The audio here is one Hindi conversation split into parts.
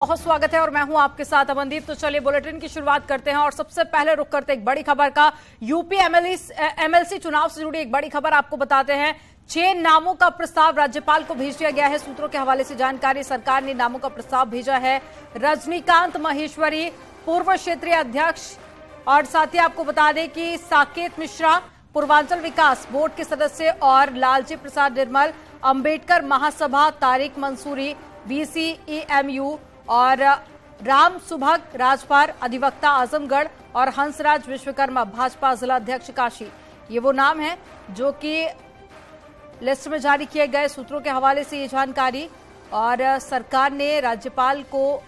बहुत स्वागत है और मैं हूं आपके साथ अमनदीप। तो चलिए बुलेटिन की शुरुआत करते हैं और सबसे पहले रुक करते एक बड़ी खबर का। यूपी एमएलसी चुनाव से जुड़ी एक बड़ी खबर आपको बताते हैं। 6 नामों का प्रस्ताव राज्यपाल को भेज दिया गया है। सूत्रों के हवाले से जानकारी, सरकार ने नामों का प्रस्ताव भेजा है। रजनीकांत माहेश्वरी पूर्व क्षेत्रीय अध्यक्ष और साथ ही आपको बता दें कि साकेत मिश्रा पूर्वांचल विकास बोर्ड के सदस्य और लालजी प्रसाद निर्मल अंबेडकर महासभा तारिक मंसूरी VCEMU और राम सुभग राजपाल अधिवक्ता आजमगढ़ और हंसराज विश्वकर्मा भाजपा जिला अध्यक्ष काशी, ये वो नाम है जो कि लिस्ट में जारी किए गए। सूत्रों के हवाले से ये जानकारी, और सरकार ने राज्यपाल को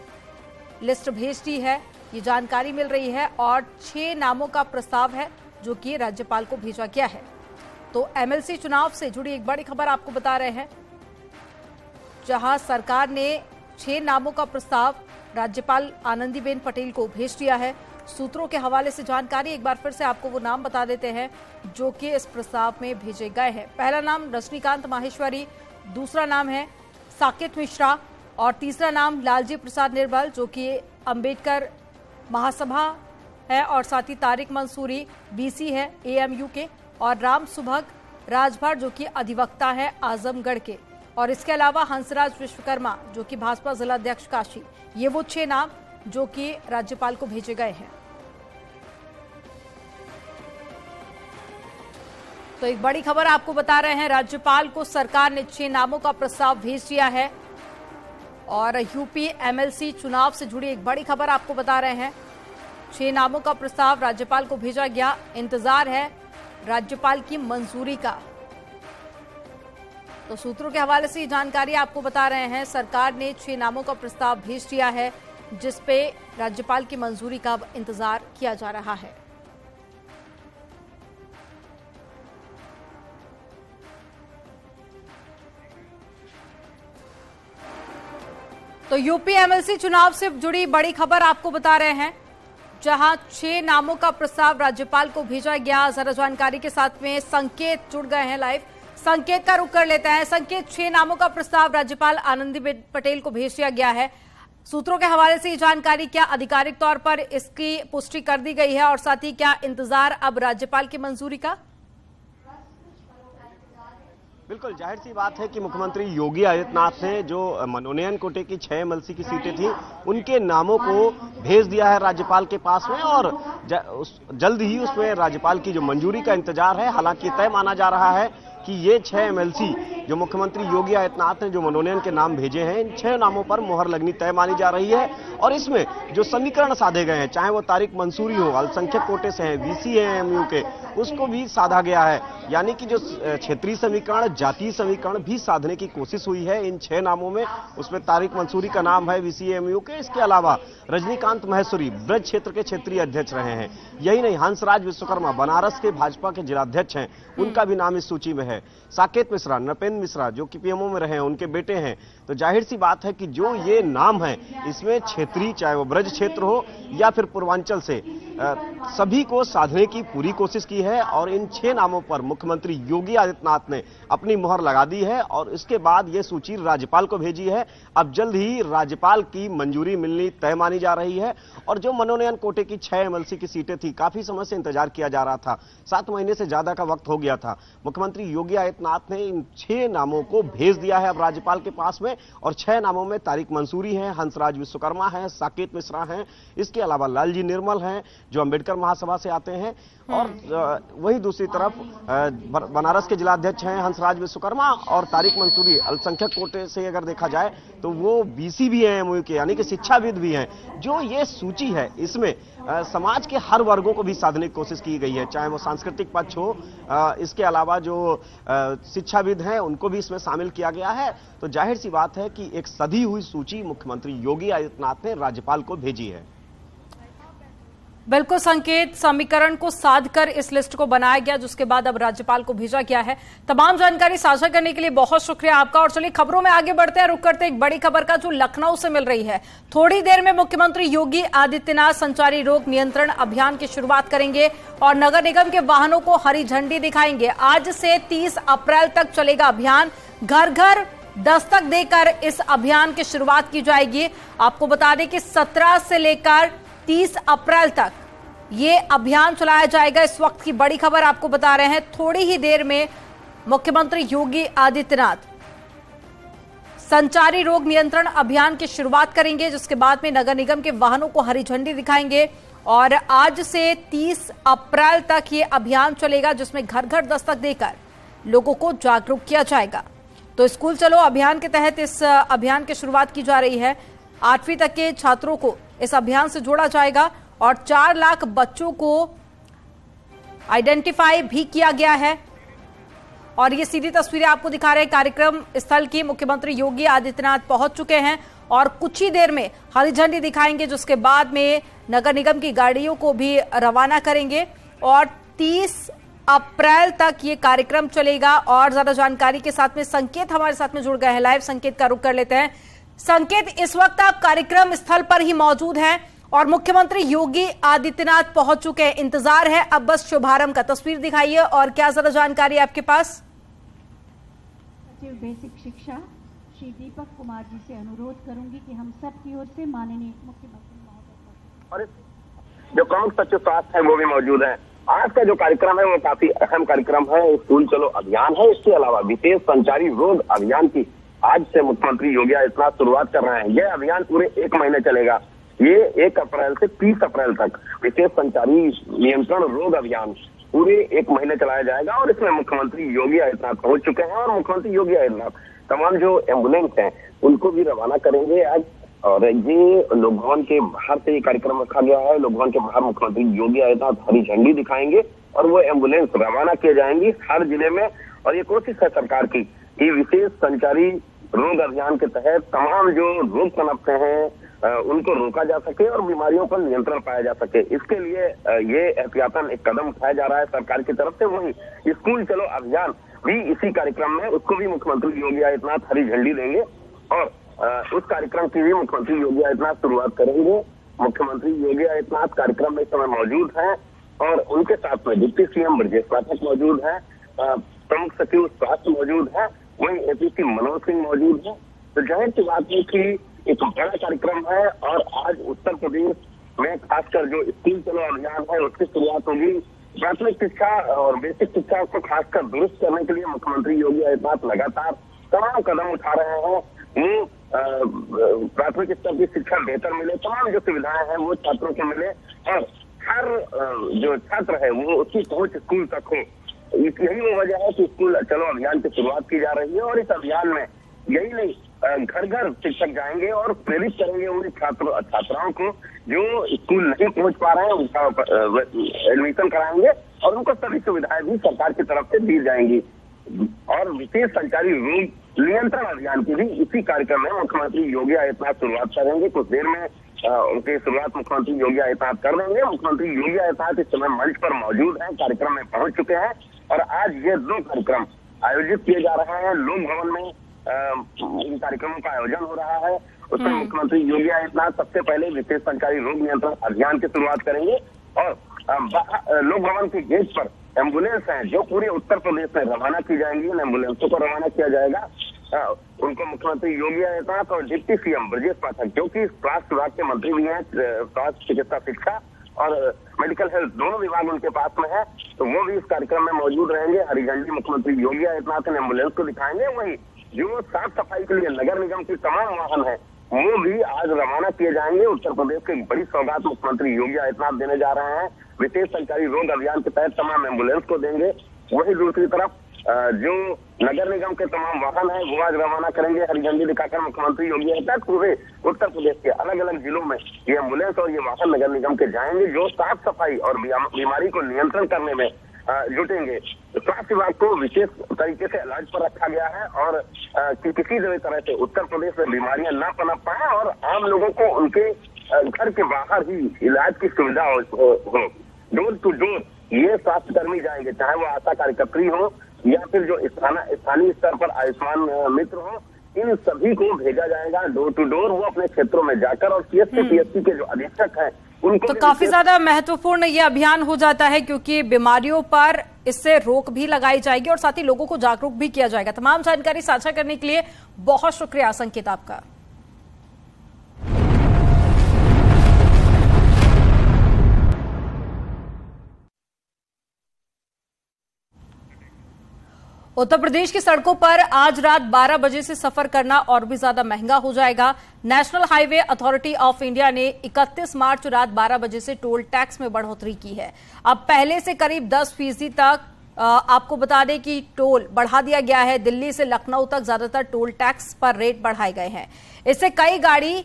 लिस्ट भेज दी है, ये जानकारी मिल रही है। और 6 नामों का प्रस्ताव है जो कि राज्यपाल को भेजा गया है। तो एमएलसी चुनाव से जुड़ी एक बड़ी खबर आपको बता रहे हैं, जहां सरकार ने 6 नामों का प्रस्ताव राज्यपाल आनंदीबेन पटेल को भेज दिया है। सूत्रों के हवाले से जानकारी, एक बार फिर से आपको वो नाम बता देते हैं जो कि इस प्रस्ताव में भेजे गए हैं। पहला नाम रजनीकांत माहेश्वरी, दूसरा नाम है साकेत मिश्रा और तीसरा नाम लालजी प्रसाद निर्मल जो कि अंबेडकर महासभा है और साथ ही तारिक मंसूरी BC है AMU के, और राम सुभग राजभर जो कि अधिवक्ता है आजमगढ़ के, और इसके अलावा हंसराज विश्वकर्मा जो कि भाजपा जिला अध्यक्ष काशी। ये वो 6 नाम जो कि राज्यपाल को भेजे गए हैं। तो एक बड़ी खबर आपको बता रहे हैं, राज्यपाल को सरकार ने 6 नामों का प्रस्ताव भेज दिया है। और यूपी एमएलसी चुनाव से जुड़ी एक बड़ी खबर आपको बता रहे हैं। 6 नामों का प्रस्ताव राज्यपाल को भेजा गया, इंतजार है राज्यपाल की मंजूरी का। तो सूत्रों के हवाले से जानकारी आपको बता रहे हैं, सरकार ने 6 नामों का प्रस्ताव भेज दिया है जिस पे राज्यपाल की मंजूरी का इंतजार किया जा रहा है। तो यूपी एमएलसी चुनाव से जुड़ी बड़ी खबर आपको बता रहे हैं, जहां 6 नामों का प्रस्ताव राज्यपाल को भेजा गया। जरा जानकारी के साथ में संकेत जुड़ गए हैं लाइव। संकेत का रुख कर लेते हैं। संकेत, 6 नामों का प्रस्ताव राज्यपाल आनंदीबेन पटेल को भेज दिया गया है। सूत्रों के हवाले से ये जानकारी, क्या आधिकारिक तौर पर इसकी पुष्टि कर दी गई है और साथ ही क्या इंतजार अब राज्यपाल की मंजूरी का? बिल्कुल जाहिर सी बात है कि मुख्यमंत्री योगी आदित्यनाथ ने जो मनोनयन कोटे की 6 एमएलसी की सीटें थी उनके नामों को भेज दिया है राज्यपाल के पास में, और जल्द ही उसमें राज्यपाल की जो मंजूरी का इंतजार है। हालांकि तय माना जा रहा है कि ये 6 एमएलसी जो मुख्यमंत्री योगी आदित्यनाथ ने जो मनोनयन के नाम भेजे हैं, इन 6 नामों पर मुहर लगनी तय मानी जा रही है। और इसमें जो समीकरण साधे गए हैं, चाहे वो तारिक मंसूरी हो, अल्पसंख्यक कोटे से हैं, VCEMU के, उसको भी साधा गया है। यानी कि जो क्षेत्रीय समीकरण, जातीय समीकरण भी साधने की कोशिश हुई है इन 6 नामों में। उसमें तारिक मंसूरी का नाम है VCEMU के, इसके अलावा रजनीकांत माहेश्वरी ब्रज क्षेत्र के क्षेत्रीय अध्यक्ष रहे हैं। यही नहीं, हंसराज विश्वकर्मा बनारस के भाजपा के जिलाध्यक्ष हैं, उनका भी नाम इस सूची में है। साकेत मिश्रा, नृपेंद्र मिश्रा जो कि PMO में रहे हैं, उनके बेटे हैं। तो जाहिर सी बात है कि जो ये नाम है इसमें क्षेत्रीय, चाहे वो ब्रज क्षेत्र हो या फिर पूर्वांचल से, सभी को साधने की पूरी कोशिश की है। और इन 6 नामों पर मुख्यमंत्री योगी आदित्यनाथ ने अपनी मुहर लगा दी है और इसके बाद ये सूची राज्यपाल को भेजी है। अब जल्द ही राज्यपाल की मंजूरी मिलनी तय मानी जा रही है। और जो मनोनयन कोटे की 6 एमएलसी की सीटें थी, काफी समय से इंतजार किया जा रहा था, 7 महीने से ज्यादा का वक्त हो गया था। मुख्यमंत्री योगी आदित्यनाथ ने इन 6 नामों को भेज दिया है अब राज्यपाल के पास में, और 6 नामों में तारिक मंसूरी है, हंसराज विश्वकर्मा है, साकेत मिश्रा हैं, इसके अलावा लालजी निर्मल हैं जो अंबेडकर महासभा से आते हैं, और वही दूसरी तरफ बनारस के जिलाध्यक्ष हैं हंसराज विश्वकर्मा, और तारिक मंसूरी अल्पसंख्यक कोटे से अगर देखा जाए तो वो BC भी हैं AMU के, यानी कि शिक्षाविद भी हैं। जो ये सूची है इसमें समाज के हर वर्गों को भी साधने की कोशिश की गई है, चाहे वो सांस्कृतिक पक्ष हो, इसके अलावा जो शिक्षाविद हैं उनको भी इसमें शामिल किया गया है। तो जाहिर सी बात है कि एक सधी हुई सूची मुख्यमंत्री योगी आदित्यनाथ ने राज्यपाल को भेजी है। बिल्कुल संकेत, समीकरण को साधकर इस लिस्ट को बनाया गया जिसके बाद अब राज्यपाल को भेजा गया है। तमाम जानकारी साझा करने के लिए बहुत शुक्रिया आपका। और चलिए खबरों में आगे बढ़ते हैं, रुक करते एक बड़ी खबर का जो लखनऊ से मिल रही है। थोड़ी देर में मुख्यमंत्री योगी आदित्यनाथ संचारी रोग नियंत्रण अभियान की शुरुआत करेंगे और नगर निगम के वाहनों को हरी झंडी दिखाएंगे। आज से 30 अप्रैल तक चलेगा अभियान। घर घर दस्तक देकर इस अभियान की शुरुआत की जाएगी। आपको बता दें कि 17 से लेकर 30 अप्रैल तक ये अभियान चलाया जाएगा। इस वक्त की बड़ी खबर आपको बता रहे हैं। थोड़ी ही देर में मुख्यमंत्री योगी आदित्यनाथ संचारी रोग नियंत्रण अभियान की शुरुआत करेंगे, जिसके बाद में नगर निगम के वाहनों को हरी झंडी दिखाएंगे और आज से 30 अप्रैल तक ये अभियान चलेगा, जिसमें घर घर दस्तक देकर लोगों को जागरूक किया जाएगा। तो स्कूल चलो अभियान के तहत इस अभियान की शुरुआत की जा रही है। 8वीं तक के छात्रों को इस अभियान से जोड़ा जाएगा और 4 लाख बच्चों को आइडेंटिफाई भी किया गया है। और ये सीधी तस्वीरें आपको दिखा रहे हैं कार्यक्रम स्थल की। मुख्यमंत्री योगी आदित्यनाथ पहुंच चुके हैं और कुछ ही देर में हरी झंडी दिखाएंगे, जिसके बाद में नगर निगम की गाड़ियों को भी रवाना करेंगे और 30 अप्रैल तक ये कार्यक्रम चलेगा। और ज्यादा जानकारी के साथ में संकेत हमारे साथ में जुड़ गए हैं। लाइव संकेत का रुख कर लेते हैं। संकेत, इस वक्त आप कार्यक्रम स्थल पर ही मौजूद हैं और मुख्यमंत्री योगी आदित्यनाथ पहुंच चुके हैं। इंतजार है अब बस शुभारंभ का। तस्वीर दिखाइए और क्या ज्यादा जानकारी है आपके पास? सचिव बेसिक शिक्षा श्री दीपक कुमार जी से अनुरोध करूंगी कि हम सब की ओर से माननीय मुख्यमंत्री महोदय और जो प्रमुख सचिव स्वास्थ्य है वो भी मौजूद है। आज का जो कार्यक्रम है वो काफी अहम कार्यक्रम है। स्कूल चलो अभियान है। इसके अलावा विशेष संचारी रोग अभियान की आज से मुख्यमंत्री योगी आदित्यनाथ शुरुआत कर रहे हैं। यह अभियान पूरे 1 महीने चलेगा। ये 1 अप्रैल से 30 अप्रैल तक विशेष संचारी नियंत्रण रोग अभियान पूरे 1 महीने चलाया जाएगा और इसमें मुख्यमंत्री योगी आदित्यनाथ पहुंच चुके हैं और मुख्यमंत्री योगी आदित्यनाथ तमाम जो एम्बुलेंस हैं उनको भी रवाना करेंगे आज। और ये लोक भवन के बाहर से ये कार्यक्रम रखा गया है। लोक भवन के बाहर मुख्यमंत्री योगी आदित्यनाथ हरी झंडी दिखाएंगे और वो एम्बुलेंस रवाना किए जाएंगी हर जिले में। और ये कोशिश है सरकार की कि विशेष संचारी रोग अभियान के तहत तमाम जो रोग पनपते हैं उनको रोका जा सके और बीमारियों पर नियंत्रण पाया जा सके। इसके लिए ये एहतियातन एक कदम उठाया जा रहा है सरकार की तरफ से। वहीं स्कूल चलो अभियान भी इसी कार्यक्रम में, उसको भी मुख्यमंत्री योगी आदित्यनाथ हरी झंडी देंगे और उस कार्यक्रम की भी मुख्यमंत्री योगी आदित्यनाथ शुरुआत करेंगे। मुख्यमंत्री योगी आदित्यनाथ कार्यक्रम में इस समय मौजूद हैं और उनके साथ में डिप्टी सीएम ब्रजेश पाठक मौजूद है, प्रमुख सचिव स्वास्थ्य मौजूद है, वहीं एपीसी मनोज सिंह मौजूद है। तो जाहिर सी बात है कि एक बड़ा कार्यक्रम है और आज उत्तर प्रदेश में खासकर जो स्कूल चलो अभियान है उसकी शुरुआत होगी। प्राथमिक शिक्षा और बेसिक शिक्षा को खासकर दुरुस्त करने के लिए मुख्यमंत्री योगी आदित्यनाथ लगातार तमाम कदम उठा रहे हैं। वो प्राथमिक स्तर की शिक्षा बेहतर मिले, तमाम जो सुविधाएं हैं वो छात्रों को मिले और हर जो छात्र है वो उसकी पहुंच स्कूल तक हो। यही वो वजह है कि स्कूल चलो अभियान की शुरुआत की जा रही है और इस अभियान में यही नहीं घर घर शिक्षक जाएंगे और प्रेरित करेंगे उन छात्राओं को जो स्कूल नहीं पहुंच पा रहे हैं उनका एडमिशन कराएंगे और उनको सभी सुविधाएं भी सरकार की तरफ से दी जाएंगी। और विशेष संचारी रोग नियंत्रण अभियान की भी इसी कार्यक्रम में मुख्यमंत्री योगी आदित्यनाथ शुरुआत करेंगे। कुछ देर में उनकी शुरुआत मुख्यमंत्री योगी आदित्यनाथ कर देंगे। मुख्यमंत्री योगी आदित्यनाथ इस समय मंच पर मौजूद हैं, कार्यक्रम में पहुंच चुके हैं और आज ये 2 कार्यक्रम आयोजित किए जा रहे हैं। लोक भवन में इन कार्यक्रमों का आयोजन हो रहा है। उसमें मुख्यमंत्री योगी आदित्यनाथ सबसे पहले विशेष संचारी रोग नियंत्रण अभियान की शुरुआत करेंगे और लोक भवन के गेट पर एम्बुलेंस हैं जो पूरे उत्तर प्रदेश में रवाना की जाएंगी। उन एम्बुलेंसों को रवाना किया जाएगा। उनको मुख्यमंत्री योगी आदित्यनाथ और डिप्टी सीएम ब्रजेश पाठक जो कि स्वास्थ्य विभाग के मंत्री भी हैं, स्वास्थ्य चिकित्सा शिक्षा और मेडिकल हेल्थ दोनों विभाग उनके पास में है, तो वो भी इस कार्यक्रम में मौजूद रहेंगे। हरी झंडी मुख्यमंत्री योगी आदित्यनाथ इन एम्बुलेंस को दिखाएंगे। वहीं जो साफ सफाई के लिए नगर निगम के तमाम वाहन है वो भी आज रवाना किए जाएंगे। उत्तर प्रदेश की बड़ी सौगात मुख्यमंत्री योगी आदित्यनाथ देने जा रहे हैं। विशेष संचारी रोग अभियान के तहत तमाम एम्बुलेंस को देंगे। वहीं दूसरी तरफ जो नगर निगम के तमाम वाहन है वो आज रवाना करेंगे हरी झंडी दिखाकर मुख्यमंत्री योगी आदित्यनाथ। पूरे उत्तर प्रदेश के अलग अलग जिलों में ये एम्बुलेंस और ये वाहन नगर निगम के जाएंगे जो साफ सफाई और बीमारी को नियंत्रण करने में जुटेंगे। स्वास्थ्य विभाग को विशेष तरीके से अलर्ट पर रखा गया है और किसी तरह से उत्तर प्रदेश में बीमारियां न पनप पाए और आम लोगों को उनके घर के बाहर ही इलाज की सुविधा हो। डोर टू डोर ये स्वास्थ्य कर्मी जाएंगे, चाहे वो आशा कार्यकर्त्री हो या फिर जो स्थानीय स्तर पर आयुष्मान मित्र हो, इन सभी को भेजा जाएगा डोर टू डोर। वो अपने क्षेत्रों में जाकर और सीएससी पीएससी के जो अधीक्षक हैं उनको तो काफी ज्यादा महत्वपूर्ण ये अभियान हो जाता है, क्योंकि बीमारियों पर इससे रोक भी लगाई जाएगी और साथ ही लोगों को जागरूक भी किया जाएगा। तमाम जानकारी साझा करने के लिए बहुत शुक्रिया संकेत आपका। उत्तर प्रदेश की सड़कों पर आज रात 12 बजे से सफर करना और भी ज्यादा महंगा हो जाएगा। National highway authority of India ने 31 मार्च रात 12 बजे से टोल टैक्स में बढ़ोतरी की है। अब पहले से करीब 10% तक आपको बता दें कि टोल बढ़ा दिया गया है। दिल्ली से लखनऊ तक ज्यादातर टोल टैक्स पर रेट बढ़ाए गए हैं। इससे कई गाड़ी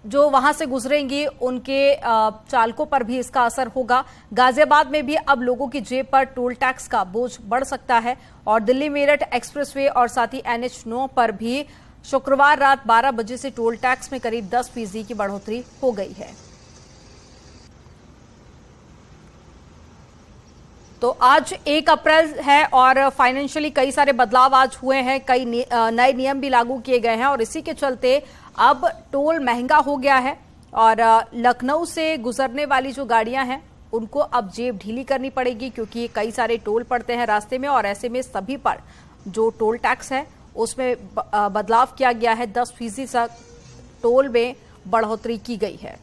जो वहां से गुजरेंगी उनके चालकों पर भी इसका असर होगा। गाजियाबाद में भी अब लोगों की जेब पर टोल टैक्स का बोझ बढ़ सकता है और दिल्ली मेरठ एक्सप्रेसवे और साथ ही NH9 पर भी शुक्रवार रात 12 बजे से टोल टैक्स में करीब 10% की बढ़ोतरी हो गई है। तो आज 1 अप्रैल है और फाइनेंशियली कई सारे बदलाव आज हुए हैं, कई नए नियम भी लागू किए गए हैं और इसी के चलते अब टोल महंगा हो गया है और लखनऊ से गुजरने वाली जो गाड़ियां हैं उनको अब जेब ढीली करनी पड़ेगी, क्योंकि कई सारे टोल पड़ते हैं रास्ते में और ऐसे में सभी पर जो टोल टैक्स है उसमें बदलाव किया गया है। 10% तक टोल में बढ़ोतरी की गई है।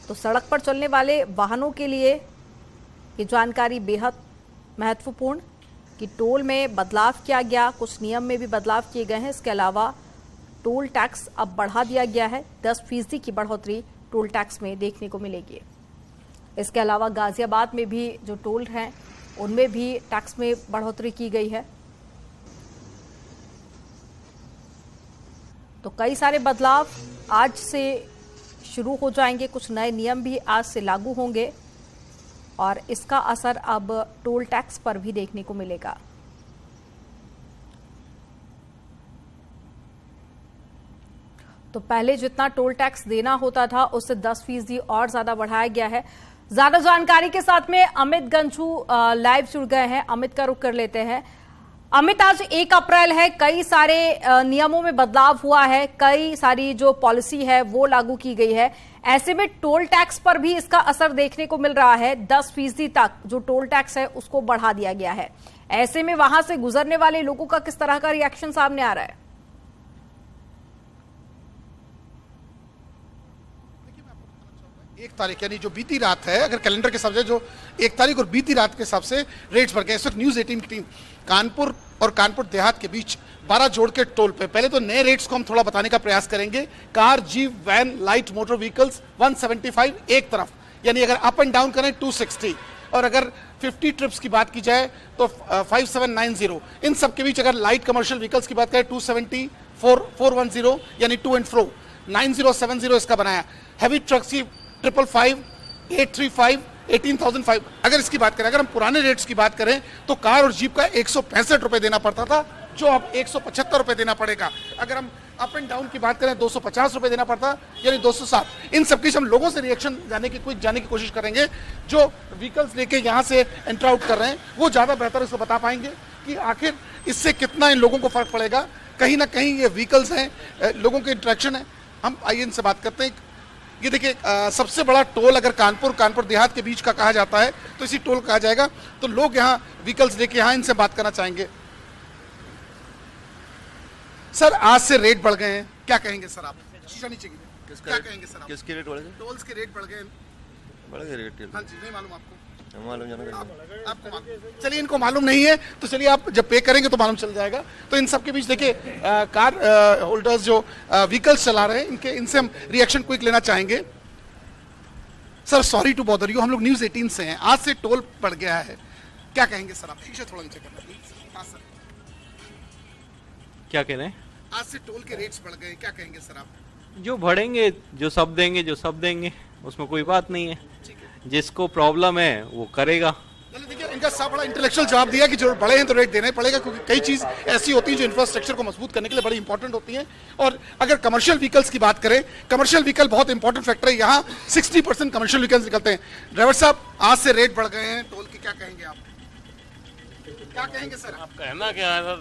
तो सड़क पर चलने वाले वाहनों के लिए ये जानकारी बेहद महत्वपूर्ण कि टोल में बदलाव किया गया, कुछ नियम में भी बदलाव किए गए हैं। इसके अलावा टोल टैक्स अब बढ़ा दिया गया है। 10% की बढ़ोतरी टोल टैक्स में देखने को मिलेगी। इसके अलावा गाजियाबाद में भी जो टोल हैं उनमें भी टैक्स में बढ़ोतरी की गई है। तो कई सारे बदलाव आज से शुरू हो जाएंगे, कुछ नए नियम भी आज से लागू होंगे और इसका असर अब टोल टैक्स पर भी देखने को मिलेगा। तो पहले जितना टोल टैक्स देना होता था उससे 10% और ज्यादा बढ़ाया गया है। ज्यादा जानकारी के साथ में अमित गंझू लाइव जुड़ गए हैं। अमित का रुख कर लेते हैं। अमित, आज 1 अप्रैल है, कई सारे नियमों में बदलाव हुआ है, कई सारी जो पॉलिसी है वो लागू की गई है। ऐसे में टोल टैक्स पर भी इसका असर देखने को मिल रहा है। 10% तक जो टोल टैक्स है उसको बढ़ा दिया गया है। ऐसे में वहां से गुजरने वाले लोगों का किस तरह का रिएक्शन सामने आ रहा है? 1 तारीख यानी जो बीती रात है, अगर कैलेंडर के हिसाब से जो 1 तारीख और बीती रात के हिसाब से रेट्स बढ़ गए। इस वक्त न्यूज़ 18 की टीम कानपुर और कानपुर देहात के बीच 12 जोड़ के टोल पे पहले तो नए रेट्स को हम थोड़ा बताने का प्रयास करेंगे। Car, jeep, van, light motor vehicles 175 एक तरफ, यानी अगर अप एंड डाउन करें 260 और अगर 50 ट्रिप्स की बात की जाए तो 5790। इन सब के बीच अगर लाइट कमर्शियल व्हीकल्स की बात करें 270, 410 यानी टू एंड फ्रो, 9070 इसका बनाया। हैवी ट्रक्स की 555, 835, 18,005। अगर इसकी बात करें, अगर हम पुराने रेट्स की बात करें तो कार और जीप का 165 रुपए देना पड़ता था, जो अब 175 रुपए देना पड़ेगा। अगर हम अप एंड डाउन की बात करें 250 रुपए देना पड़ता, यानी 207। इन सबके हम लोगों से रिएक्शन जाने की कोशिश करेंगे। जो व्हीकल्स लेके यहाँ से एंटर आउट कर रहे हैं वो ज्यादा बेहतर इसको बता पाएंगे कि आखिर इससे कितना इन लोगों को फर्क पड़ेगा। कहीं ना कहीं ये व्हीकल्स हैं, लोगों के इंटरेक्शन है। हम आइए इनसे बात करते हैं। ये देखिए, सबसे बड़ा टोल अगर कानपुर देहात के बीच का कहा जाता है तो इसी टोल कहा जाएगा। तो लोग यहाँ व्हीकल्स लेके यहाँ इनसे बात करना चाहेंगे। सर, आज से रेट बढ़ गए हैं, क्या कहेंगे सर आप? नीचे क्या कहेंगे सर आप? किसके रेट बढ़ गए? टोल्स के रेट बढ़ गए। रेट? हाँ जी, नहीं मालूम आपको? मालूम आपको मालूम? चलिए, इनको मालूम नहीं है तो चलिए आप जब पे करेंगे तो मालूम चल जाएगा। तो इन सब के बीच देखिए, कार होल्डर्स जो व्हीकल्स चला रहे हैं इनसे हम रिएक्शन क्विक लेना चाहेंगे। Sir, sorry to bother you, हम लोग न्यूज़ 18 से हैं। आज से टोल बढ़ गया है, क्या कहेंगे सर आप? थोड़ा नीचे करना प्लीज। हाँ सर, क्या कह रहे हैं? आज से टोल के रेट्स बढ़ गए, क्या कहेंगे सर आप? जो बढ़ेंगे, जो सब देंगे, उसमें कोई बात नहीं है। जिसको प्रॉब्लम है वो करेगा। देखिए, इनका सब बड़ा इंटेलेक्चुअल जवाब दिया कि जो बड़े हैं तो रेट देना ही पड़ेगा, क्योंकि कई चीज ऐसी होती है जो इंफ्रास्ट्रक्चर को मजबूत करने के लिए बड़ी इंपॉर्टेंट होती है। और अगर कमर्शियल व्हीकल्स की बात करें, कमर्शियल व्हीकल बहुत इंपॉर्टेंट फैक्टर है। यहाँ 60% कमर्शियल व्हीकल्स निकलते हैं। ड्राइवर साहब, आज से रेट बढ़ गए हैं टोल के, क्या कहेंगे आप? क्या कहेंगे सर? आप कहना क्या है?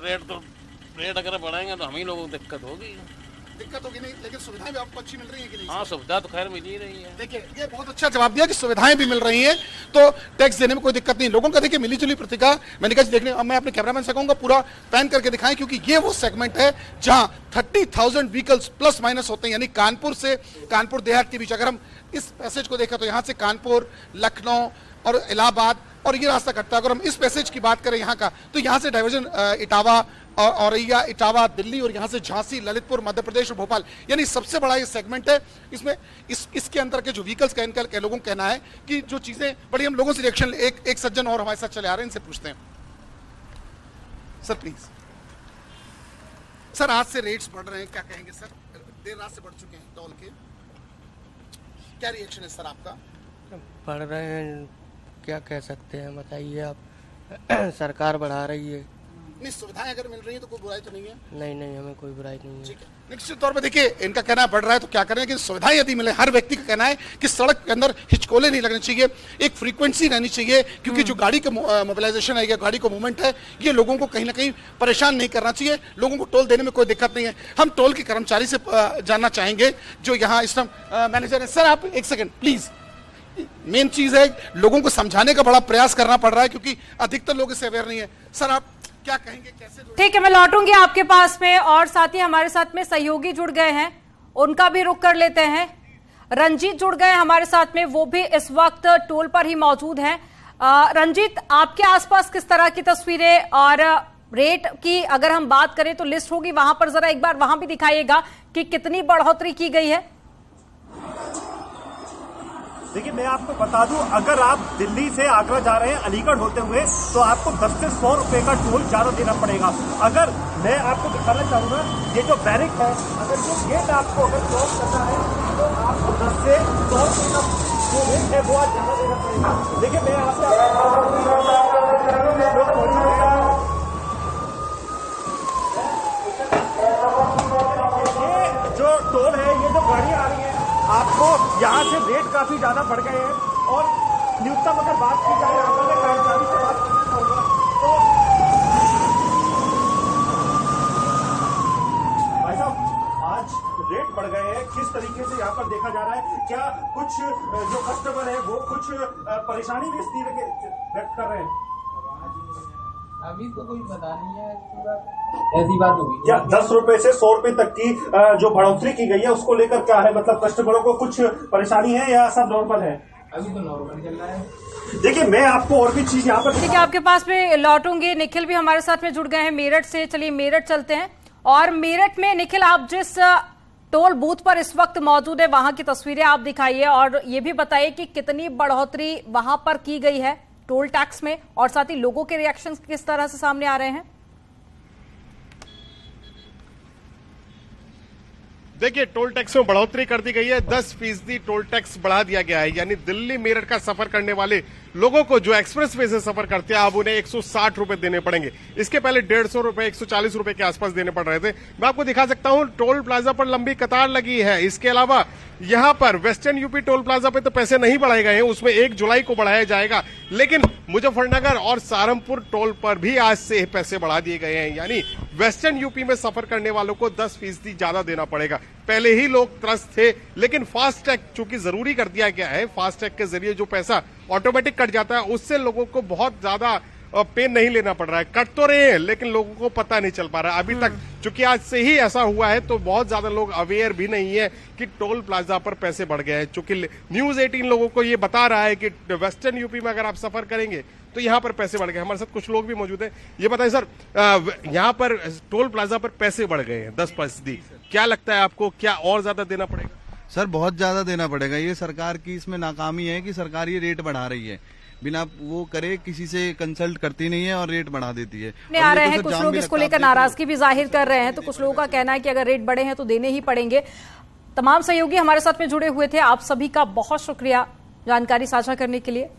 रेट अगर बढ़ाएंगे तो हम ही लोगों को दिक्कत होगी। दिक्कत होगी नहीं, लेकिन सुविधाएं भी आपको अच्छी मिल रही है कि नहीं? हाँ, सुविधा तो खैर मिल ही रही है। देखिए, ये बहुत अच्छा जवाब दिया कि सुविधाएं भी मिल रही हैं, तो टैक्स देने में कोई दिक्कत नहीं। लोगों का देखिए मिलीजुली प्रतिक्रिया मैंने कहा देखने, अब मैं अपने कैमरामैन से कहूंगा पूरा पैन करके दिखाएं, क्योंकि ये वो सेगमेंट है जहां 30,000 व्हीकल्स प्लस माइनस होते हैं, यानी कानपुर से कानपुर देहात के बीच। अगर हम इस पैसेज को देखें तो यहाँ से कानपुर, लखनऊ और इलाहाबाद और ये रास्ता कटता है। अगर हम इस पैसेज की बात करें यहाँ का, तो यहाँ से डाइवर्जन इटावा, औरैया, इटावा, दिल्ली, और यहाँ से झांसी, ललितपुर, मध्य प्रदेश और भोपाल, यानी सबसे बड़ा ये सेगमेंट है। इसमें इसके अंदर के जो व्हीकल्स के लोगों का कहना है कि जो चीजें बड़ी, हम लोगों से रिएक्शन, एक सज्जन और हमारे साथ चले आ रहे हैं, इनसे पूछते हैं। सर प्लीज सर, आज से रेट्स बढ़ रहे हैं, क्या कहेंगे सर? देर रात से बढ़ चुके हैं टोल के, क्या रिएक्शन है सर आपका? बढ़ रहे हैं, क्या कह सकते हैं, बताइए आप। सरकार बढ़ा रही है। नहीं, सुविधाएं अगर मिल रही है तो कोई बुराई तो नहीं है? नहीं, हमें कोई बुराई नहीं है। ठीक है, निश्चित तौर पे देखिए, इनका कहना है बढ़ रहा है तो क्या करें कि सुविधाएं यदि मिले, हर व्यक्ति का कहना है कि सड़क के अंदर हिचकोले नहीं लगने चाहिए, एक फ्रीक्वेंसी रहनी चाहिए, क्योंकि जो गाड़ी का मोबिलाइजेशन है या गाड़ी का मूवमेंट है, ये लोगों को कहीं ना कहीं परेशान नहीं करना चाहिए। लोगों को टोल देने में कोई दिक्कत नहीं है। हम टोल के कर्मचारी से जानना चाहेंगे जो यहाँ इस मैनेजर है। सर आप एक सेकेंड प्लीज। मेन चीज है, लोगों को समझाने का बड़ा प्रयास करना पड़ रहा है, क्योंकि अधिकतर लोग इससे अवेयर नहीं है। सर आप क्या कहेंगे, कैसे? ठीक है, मैं लौटूंगी आपके पास में, और साथ ही हमारे साथ में सहयोगी जुड़ गए हैं, उनका भी रुख कर लेते हैं। रंजीत जुड़ गए हमारे साथ में, वो भी इस वक्त टोल पर ही मौजूद हैं। रंजीत, आपके आसपास किस तरह की तस्वीरें और रेट की अगर हम बात करें तो लिस्ट होगी, वहां पर जरा एक बार वहां भी दिखाइएगा कि कितनी बढ़ोतरी की गई है। देखिए, मैं आपको बता दूं, अगर आप दिल्ली से आगरा जा रहे हैं अलीगढ़ होते हुए, तो आपको 10 से 100 रुपए का टोल ज्यादा देना पड़ेगा। अगर मैं आपको दिखाना चाहूंगा, ये जो बैरिक है, अगर ये गेट आपको अगर क्रॉस करना है तो आपको 10 से 100 रुपए का जो रेट है वो आज ज्यादा देना पड़ेगा। देखिए, मैं आपसे ये जो टोल है, ये जो गाड़ी आ रही है, आपको यहाँ से रेट काफी ज्यादा बढ़ गए हैं। और न्यूनतम अगर बात की जाए, आपने कर्मचारी से बात करना होगा तो भाई साहब, आज रेट बढ़ गए हैं, किस तरीके से यहाँ पर देखा जा रहा है? क्या कुछ जो कस्टमर है वो कुछ परेशानी भी इस तरह के व्यक्त कर रहे हैं? अभी तो कोई पता नहीं है, ऐसी बात होगी क्या 10 रुपए से 100 रुपए तक की जो बढ़ोतरी की गई है, उसको लेकर क्या है? मतलब कस्टमरों को कुछ परेशानी है या सब नॉर्मल है? अभी तो नॉर्मल चल रहा है। देखिए, मैं आपको और भी चीज यहाँ पर, ठीक है, आपके पास में लौटूंगी। निखिल भी हमारे साथ में जुड़ गए हैं मेरठ से। चलिए मेरठ चलते हैं, और मेरठ में निखिल, आप जिस टोल बूथ पर इस वक्त मौजूद है, वहां की तस्वीरें आप दिखाइए, और ये भी बताइए कि कितनी बढ़ोतरी वहां पर की गई है टोल टैक्स में, और साथ ही लोगों के रिएक्शंस किस तरह से सामने आ रहे हैं। देखिए, टोल टैक्स में बढ़ोतरी कर दी गई है, 10% टोल टैक्स बढ़ा दिया गया है। यानी दिल्ली मेरठ का सफर करने वाले लोगों को जो एक्सप्रेस वे से सफर करते हैं, अब उन्हें 160 रुपए देने पड़ेंगे। इसके पहले 150 रुपए, 140 रुपए के आसपास देने पड़ रहे थे। मैं आपको दिखा सकता हूं, टोल प्लाजा पर लंबी कतार लगी है। इसके अलावा यहां पर वेस्टर्न यूपी टोल प्लाजा पे तो पैसे नहीं बढ़ाए गए हैं, उसमें 1 जुलाई को बढ़ाया जाएगा, लेकिन मुजफ्फरनगर और सहारनपुर टोल पर भी आज से पैसे बढ़ा दिए गए हैं। यानी वेस्टर्न यूपी में सफर करने वालों को 10% ज्यादा देना पड़ेगा। पहले ही लोग त्रस्त थे, लेकिन फास्टैग चूंकि जरूरी कर दिया गया है, फास्टैग के जरिए जो पैसा ऑटोमेटिक कट जाता है, उससे लोगों को बहुत ज्यादा पेन नहीं लेना पड़ रहा है। कट तो रहे हैं, लेकिन लोगों को पता नहीं चल पा रहा है अभी तक। चूंकि आज से ही ऐसा हुआ है, तो बहुत ज्यादा लोग अवेयर भी नहीं है कि टोल प्लाजा पर पैसे बढ़ गए हैं। चूंकि न्यूज 18 लोगों को ये बता रहा है कि वेस्टर्न यूपी में अगर आप सफर करेंगे तो यहाँ पर पैसे बढ़ गए। हमारे साथ कुछ लोग भी मौजूद हैं। ये बताइए सर, यहाँ पर टोल प्लाजा पर पैसे बढ़ गए हैं 10%, क्या लगता है आपको, क्या और ज्यादा देना पड़ेगा? सर बहुत ज्यादा देना पड़ेगा। ये सरकार की इसमें नाकामी है कि सरकार ये रेट बढ़ा रही है, बिना वो करे, किसी से कंसल्ट करती नहीं है और रेट बढ़ा देती है। आ रहे हैं कुछ लोग इसको लेकर नाराजगी भी जाहिर कर रहे हैं, तो कुछ लोगों का कहना है कि अगर रेट बढ़े हैं तो देने ही पड़ेंगे। तमाम सहयोगी हमारे साथ में जुड़े हुए थे, आप सभी का बहुत शुक्रिया जानकारी साझा करने के लिए।